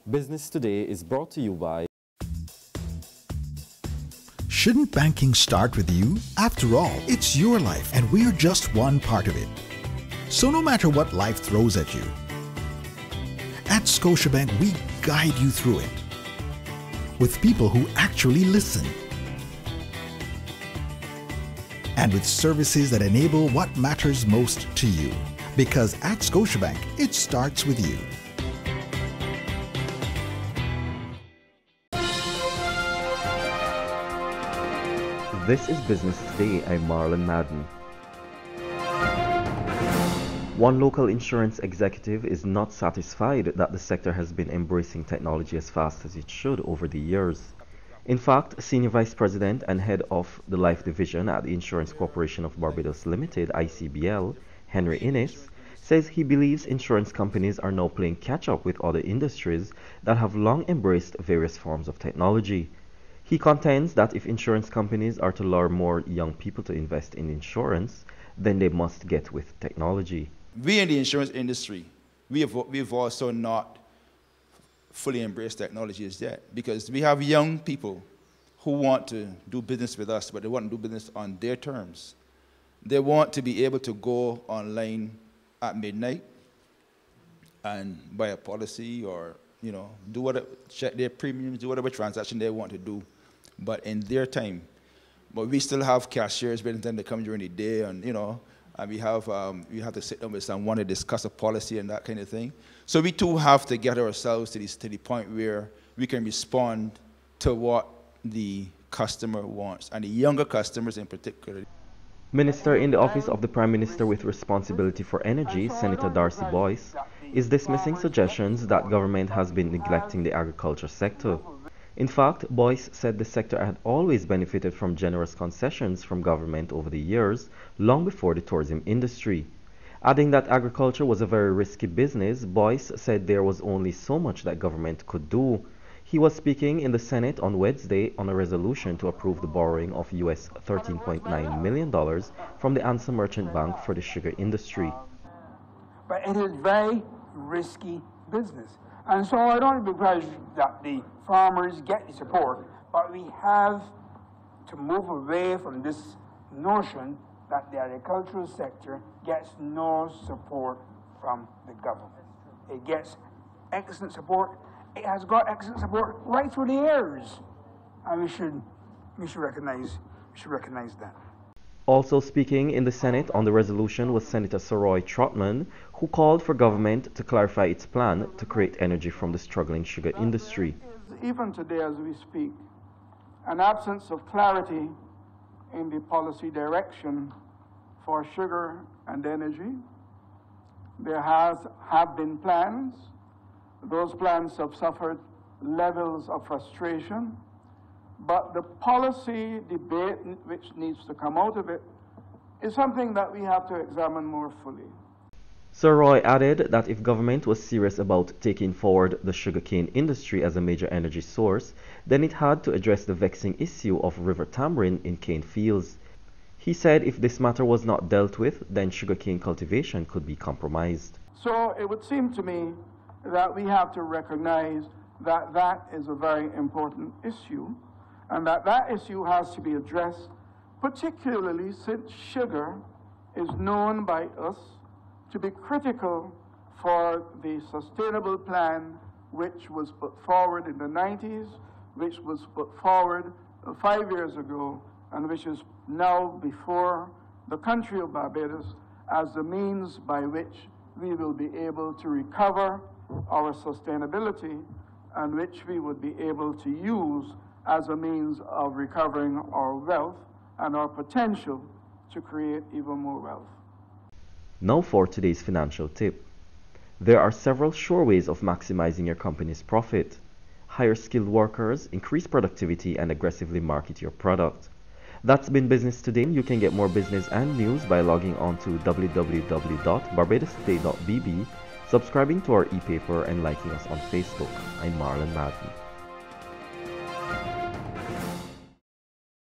Business Today is brought to you by... Shouldn't banking start with you? After all, it's your life and we're just one part of it. So no matter what life throws at you, at Scotiabank we guide you through it with people who actually listen and with services that enable what matters most to you. Because at Scotiabank, it starts with you. This is Business Today. I'm Marlon Madden. One local insurance executive is not satisfied that the sector has been embracing technology as fast as it should over the years. In fact, Senior Vice President and Head of the Life Division at the Insurance Corporation of Barbados Limited, ICBL, Henry Innes, says he believes insurance companies are now playing catch-up with other industries that have long embraced various forms of technology. He contends that if insurance companies are to lure more young people to invest in insurance, then they must get with technology. We in the insurance industry, we've also not fully embraced technology as yet, because we have young people who want to do business with us, but they want to do business on their terms. They want to be able to go online at midnight and buy a policy, or do whatever, check their premiums, do whatever transaction they want to do, but in their time. But we still have cashiers waiting for them to come during the day, and and we have to sit down with someone to discuss a policy and that kind of thing. So we too have to get ourselves to the point where we can respond to what the customer wants, and the younger customers in particular. Minister in the Office of the Prime Minister with responsibility for energy, Senator Darcy Boyce, is dismissing suggestions that government has been neglecting the agriculture sector. In fact, Boyce said the sector had always benefited from generous concessions from government over the years, long before the tourism industry. Adding that agriculture was a very risky business, Boyce said there was only so much that government could do. He was speaking in the Senate on Wednesday on a resolution to approve the borrowing of US $13.9 million from the Ansa Merchant Bank for the sugar industry. But it is very risky business. And so I don't begrudge that the farmers get the support, but we have to move away from this notion that the agricultural sector gets no support from the government. It gets excellent support. It has got excellent support right through the years, and we should recognize that. Also speaking in the Senate on the resolution was Senator Sir Roy Trotman, who called for government to clarify its plan to create energy from the struggling sugar industry. Even today as we speak, an absence of clarity in the policy direction for sugar and energy. There have been plans. Those plans have suffered levels of frustration. But the policy debate which needs to come out of it is something that we have to examine more fully. Sir Roy added that if government was serious about taking forward the sugarcane industry as a major energy source, then it had to address the vexing issue of river tamarind in cane fields. He said if this matter was not dealt with, then sugarcane cultivation could be compromised. So it would seem to me that we have to recognize that that is a very important issue, and that issue has to be addressed, particularly since sugar is known by us to be critical for the sustainable plan which was put forward in the 90s, which was put forward 5 years ago, and which is now before the country of Barbados as the means by which we will be able to recover our sustainability, and which we would be able to use as a means of recovering our wealth and our potential to create even more wealth. Now for today's financial tip. There are several sure ways of maximizing your company's profit. Hire skilled workers, increase productivity, and aggressively market your product. That's been Business Today. You can get more business and news by logging on to www.barbadostoday.bb, subscribing to our e-paper, and liking us on Facebook. I'm Marlon Madden.